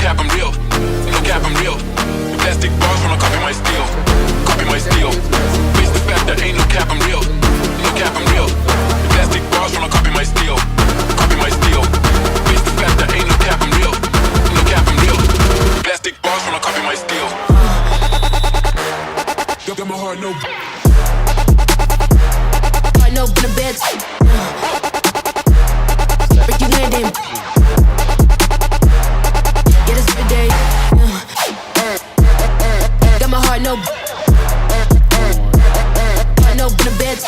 cap, I'm real. No cap, I'm real. The plastic bars wanna copy my steel. Copy my steel. Face the fact that ain't no cap, I'm real. No cap, I'm real. The plastic bars wanna copy my steel. Copy my steel. Face the fact that ain't no cap, I'm real. No cap, I'm real. The plastic bars wanna copy my steel. Got my heart no. Heart no in the bed. Break you in them. Get us every day. Got my heart no. Heart no in the bed.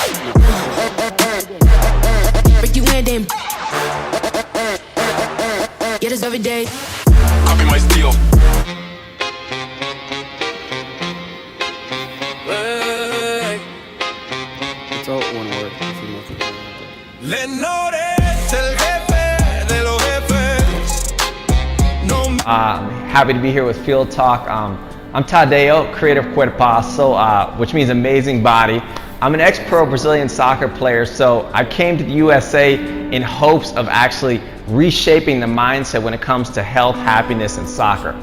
Break you in them. Get us every day. Copy my steel. It's all one word. Happy to be here with Fieldtalk. I'm Tadeo, creator of Cuerpazo, which means amazing body. I'm an ex-pro Brazilian soccer player, so I came to the USA in hopes of actually reshaping the mindset when it comes to health, happiness, and soccer.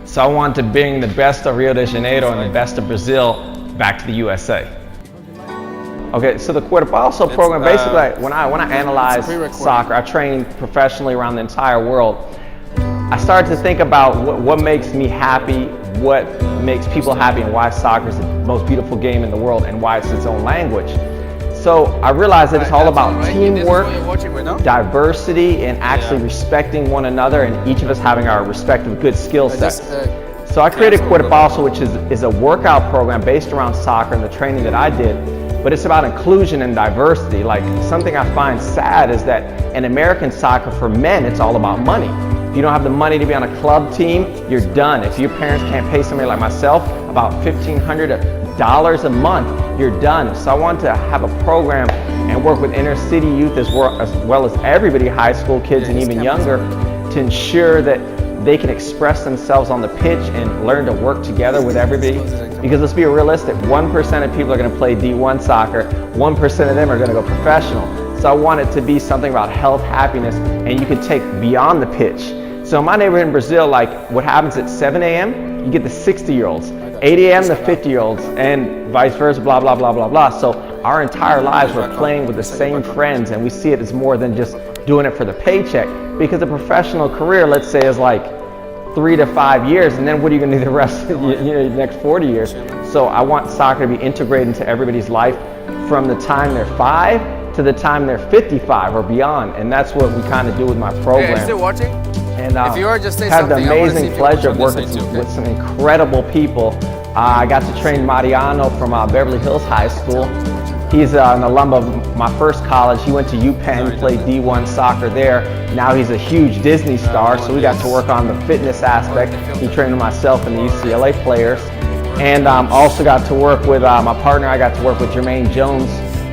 So I wanted to bring the best of Rio de Janeiro and the best of Brazil back to the USA. Okay, so the Cuerpazo program, basically, when I analyze soccer, I train professionally around the entire world. I started to think about what makes me happy, what makes people happy, and why soccer is the most beautiful game in the world, and why it's its own language. So I realized that it's all about teamwork, diversity, and actually respecting one another, and each of us having our respective good skill sets. So I created Cuerpazo, which is a workout program based around soccer and the training that I did, but it's about inclusion and diversity. Like, something I find sad is that in American soccer, for men, it's all about money. If you don't have the money to be on a club team, you're done. If your parents can't pay somebody like myself about $1,500 a month, you're done. So I wanted to have a program and work with inner city youth as well as everybody, high school kids and even younger, to ensure that they can express themselves on the pitch and learn to work together with everybody. Because let's be realistic, 1% of people are going to play D1 soccer, 1% of them are going to go professional. So I want it to be something about health, happiness, and you can take beyond the pitch. So in my neighborhood in Brazil, like, what happens at 7 a.m., you get the 60-year-olds, 8 a.m. the 50-year-olds, and vice versa, blah, blah, blah, blah, blah. So our entire lives we're playing with the same friends, and we see it as more than just doing it for the paycheck. Because a professional career, let's say, is like 3 to 5 years, and then what are you going to do the rest of the next 40 years? So I want soccer to be integrated into everybody's life from the time they're 5 to the time they're 55 or beyond, and that's what we kind of do with my program. Are you still watching? And if you are, just say had the something. amazing pleasure of working with some incredible people. I got to train Mariano from Beverly Hills High School. He's an alum of my first college. He went to UPenn, played D1 soccer there. Now he's a huge Disney star, so we got to work on the fitness aspect. He trained with myself and the UCLA players. And also got to work with my partner. I got to work with Jermaine Jones,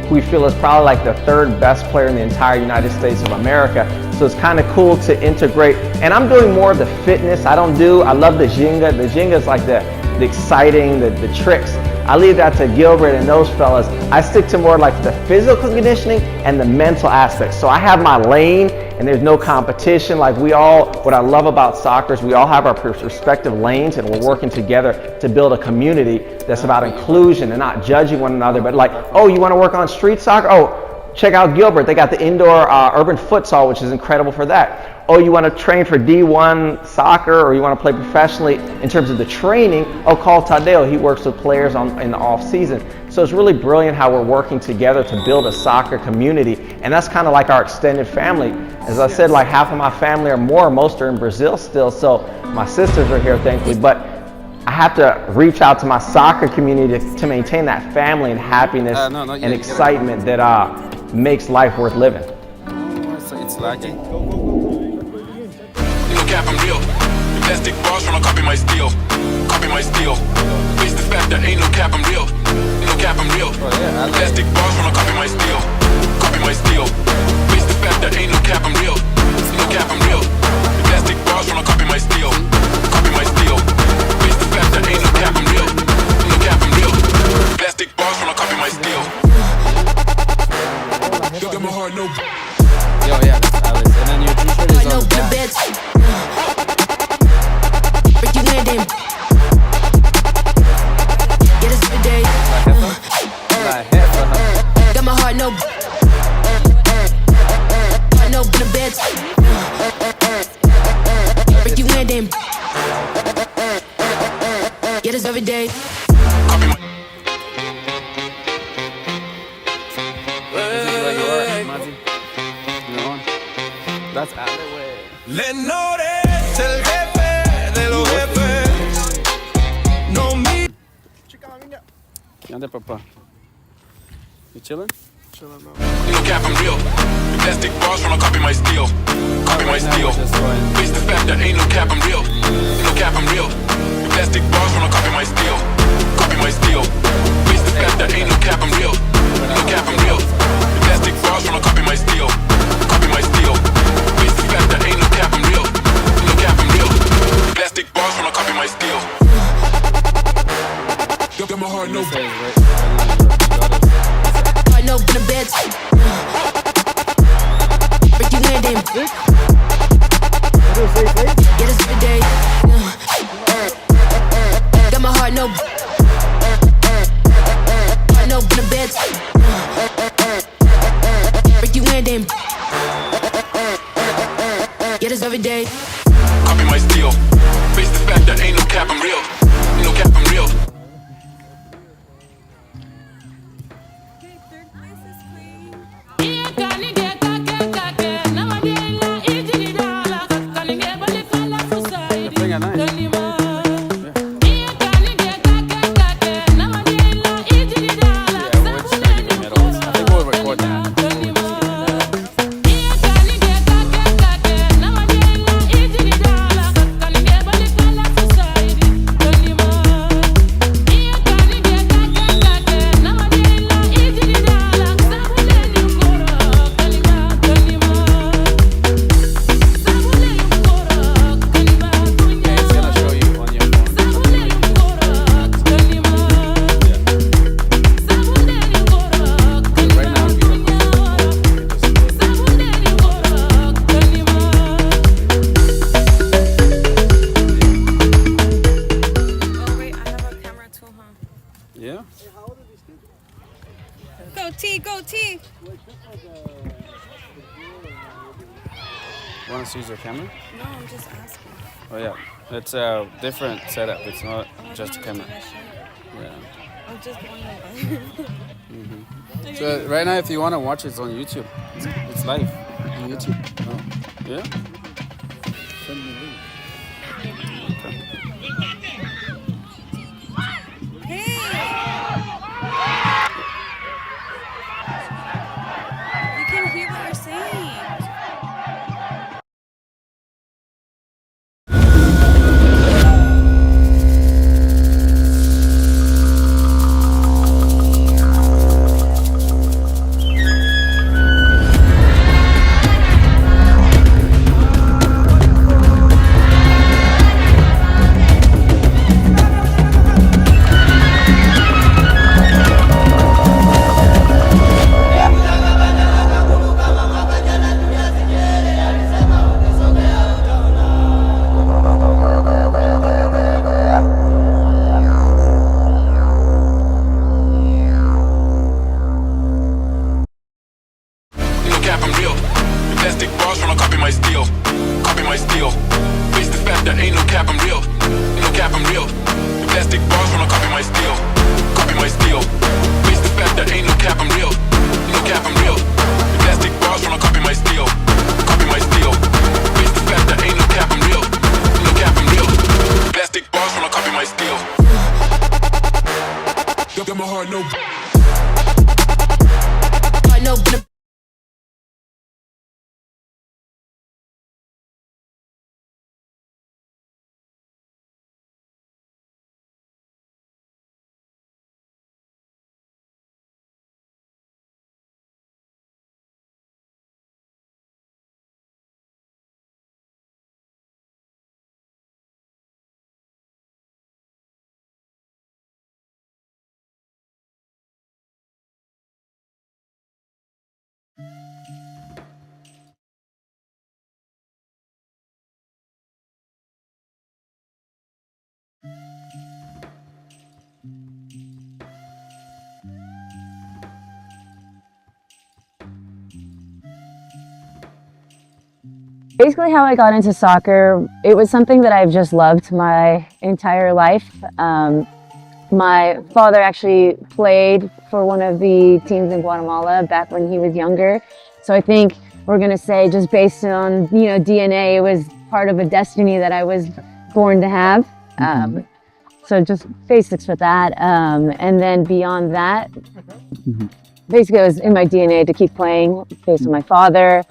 who we feel is probably like the 3rd best player in the entire United States of America. So it's kind of cool to integrate. And I'm doing more of the fitness. I love the Ginga. The Ginga is like the exciting, the tricks. I leave that to Gilbert and those fellas. I stick to more like the physical conditioning and the mental aspects. So I have my lane and there's no competition. Like, what I love about soccer is we all have our respective lanes and we're working together to build a community that's about inclusion and not judging one another, but like, oh, you want to work on street soccer? Oh, check out Gilbert. They got the indoor urban futsal, which is incredible for that. Oh, you want to train for D1 soccer, or you want to play professionally in terms of the training? Oh, call Tadeo. He works with players in the off season. So it's really brilliant how we're working together to build a soccer community, and that's kind of like our extended family. As I said, like half of my family or more, most are in Brazil still. So my sisters are here, thankfully, but I have to reach out to my soccer community to maintain that family and happiness and excitement that makes life worth living. It's lacking. No cap, I'm real. The plastic bars wanna copy my steel. Copy my steel. Face the fact that ain't no cap, I'm real. No cap, I'm real. The plastic bars wanna copy my steel. Copy my steel. Face the fact that ain't no cap, I'm real. No cap, I'm real. The plastic bars wanna copy my steel. Copy my steel. Face the fact that ain't no cap, I'm real. No cap, I'm real. The plastic bars wanna copy my steel. Got my heart no. Yo, yeah, that's Alex. And then your t-shirt is on the back. name. Yeah, this every day. Got my heart no. Heart no in the bed. Break you in, damn. Yeah, this every day. Copy my. This is where you are, Mazzy. You're on. That's out of the way. Lenores, el jefe de los jefes. No me. ¿Qué onda, papá? You chilling? No cap, I'm real. Plastic bars when I copy my steel. Copy my steel. Face the fact that ain't no cap, I'm real. No cap, I'm real. Plastic bars when I copy my steel. Copy my steel. Face the fact that ain't no cap, I'm real. No cap, I'm real. Plastic bars when I copy my steel. Copy my steel. Face the fact that ain't no cap, I'm real. No cap, I'm real. Plastic bars when I copy my steel. Got my heart no. Heart no in the bed. Break you in, damn. Yeah, this every day. Got my heart no. Heart no in the bed. Break you in, damn. Yeah, this every day. Copy my steel. Face the fact that ain't no cap, I'm real. No cap, I'm real. Playing at night. I think we'll record that. It's gonna show you on your phone. Right now, Oh wait, I have a camera too, huh? yeah. Go T, go T. Want to use your camera? No, I'm just asking. Oh yeah, it's a different setup. It's not just a camera. Yeah. I'm just wondering. So right now, if you want to watch it, it's on YouTube. It's live on YouTube. Oh. Yeah. Send me a link. Okay. Hey! You can hear what we're saying. No cap, I'm real. Plastic bars when I copy my steel. Copy my steel. Face the fact that ain't no cap, I'm real. No cap, I'm real. Plastic bars when I copy my steel. Copy my steel. Face the fact that ain't no cap, I'm real. No cap, I'm real. Plastic bars when I copy my steel. Copy my steel. Face the fact that ain't no cap, I'm real. No cap, I'm real. Plastic bars when I copy my steel. Got my heart no. Heart no in the Basically, how I got into soccer, it was something that I've just loved my entire life. My father actually played for one of the teams in Guatemala back when he was younger. So I think we're going to say, just based on, DNA, it was part of a destiny that I was born to have. So just basics for that. And then beyond that, basically it was in my DNA to keep playing based on my father.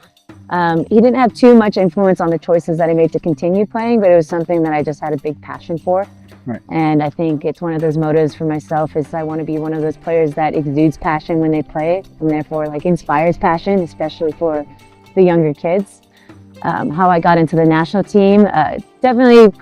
He didn't have too much influence on the choices that I made to continue playing, but it was something that I just had a big passion for. Right. And I think it's one of those motives for myself is I want to be one of those players that exudes passion when they play and therefore inspires passion, especially for the younger kids. How I got into the national team, definitely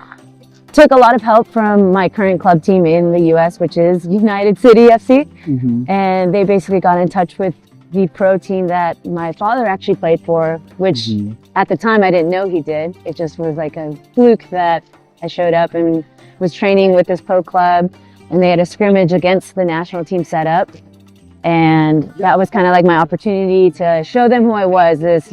took a lot of help from my current club team in the US, which is United City FC. And they basically got in touch with the pro team that my father actually played for, which at the time I didn't know he did. It just was like a fluke that I showed up and was training with this pro club, and they had a scrimmage against the national team set up. And that was kind of like my opportunity to show them who I was, this,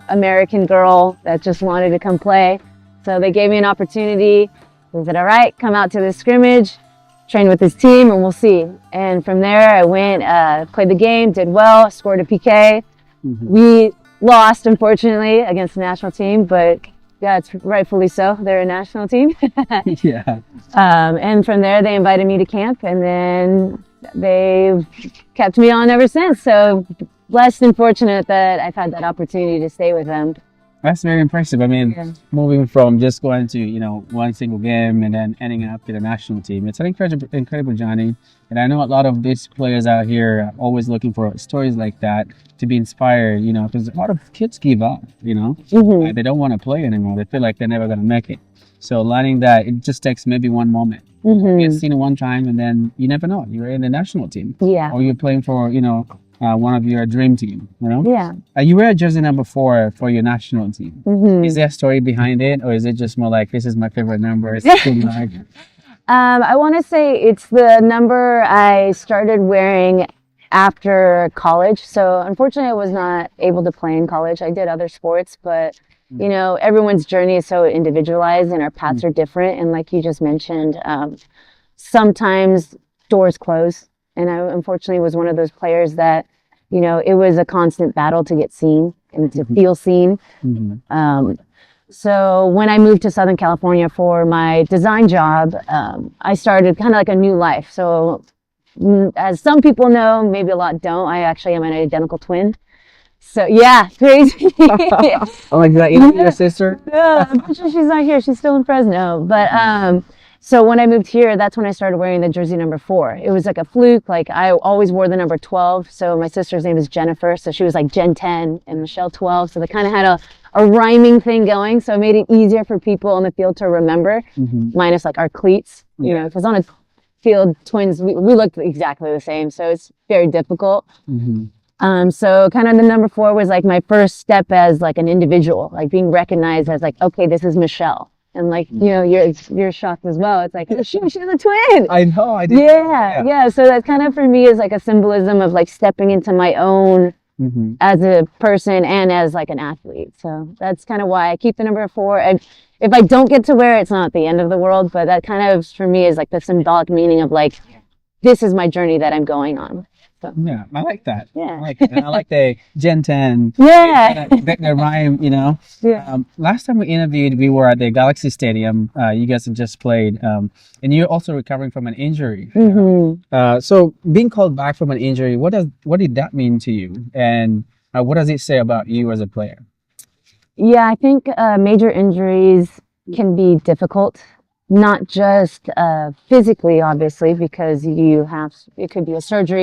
American girl that just wanted to come play. So they gave me an opportunity. They said, all right, come out to this scrimmage, train with this team, and we'll see. And from there, I went, played the game, did well, scored a PK. We lost, unfortunately, against the national team, but yeah, it's rightfully so. They're a national team. Yeah. And from there, they invited me to camp, and then they've kept me on ever since. So blessed and fortunate that I've had that opportunity to stay with them. That's very impressive. I mean, moving from just going to, one single game and then ending up with a national team. It's an incredible journey. And I know a lot of these players out here are always looking for stories like that to be inspired, because a lot of kids give up, They don't want to play anymore. They feel like they're never going to make it. So learning that it just takes maybe one moment. You get seen one time and then you never know. You're in the national team. Yeah. Or you're playing for, one of your dream team, Yeah. You wear jersey number 4 for your national team. Is there a story behind it, or is it just more like, this is my favorite number? It's like... I want to say it's the number I started wearing after college. So unfortunately, I was not able to play in college. I did other sports, but everyone's journey is so individualized and our paths are different. And like you just mentioned, sometimes doors close. And I unfortunately was one of those players that, it was a constant battle to get seen and to feel seen. So when I moved to Southern California for my design job, I started kind of like a new life. So as some people know, maybe a lot don't, I actually am an identical twin. So yeah, crazy. Oh, like that, your sister? Yeah, unfortunately she's not here. She's still in Fresno. But so when I moved here, that's when I started wearing the jersey number 4. It was like a fluke. Like I always wore the number 12. So my sister's name is Jennifer. So she was like Jen 10 and Michelle 12. So they kind of had a rhyming thing going. So it made it easier for people on the field to remember, minus like our cleats, because on a field, twins, we looked exactly the same. So it's very difficult. So kind of the number 4 was like my first step as like an individual, like being recognized as like, okay, this is Michelle. And like, you're shocked as well. It's like, oh, she's a twin. I know. I did. Yeah. So that kind of for me is like a symbolism of like stepping into my own as a person and as like an athlete. So that's kind of why I keep the number 4. And if I don't get to wear it, it's not the end of the world. But that kind of for me is like the symbolic meaning of like, this is my journey that I'm going on. So. Yeah, I like that. Yeah. I like it. And I like the Gen 10. Yeah. The rhyme, Yeah. Last time we interviewed, we were at the Galaxy Stadium. You guys have just played. And you're also recovering from an injury. So being called back from an injury, what did that mean to you? And what does it say about you as a player? Yeah, I think major injuries can be difficult. Not just physically, obviously, because it could be a surgery.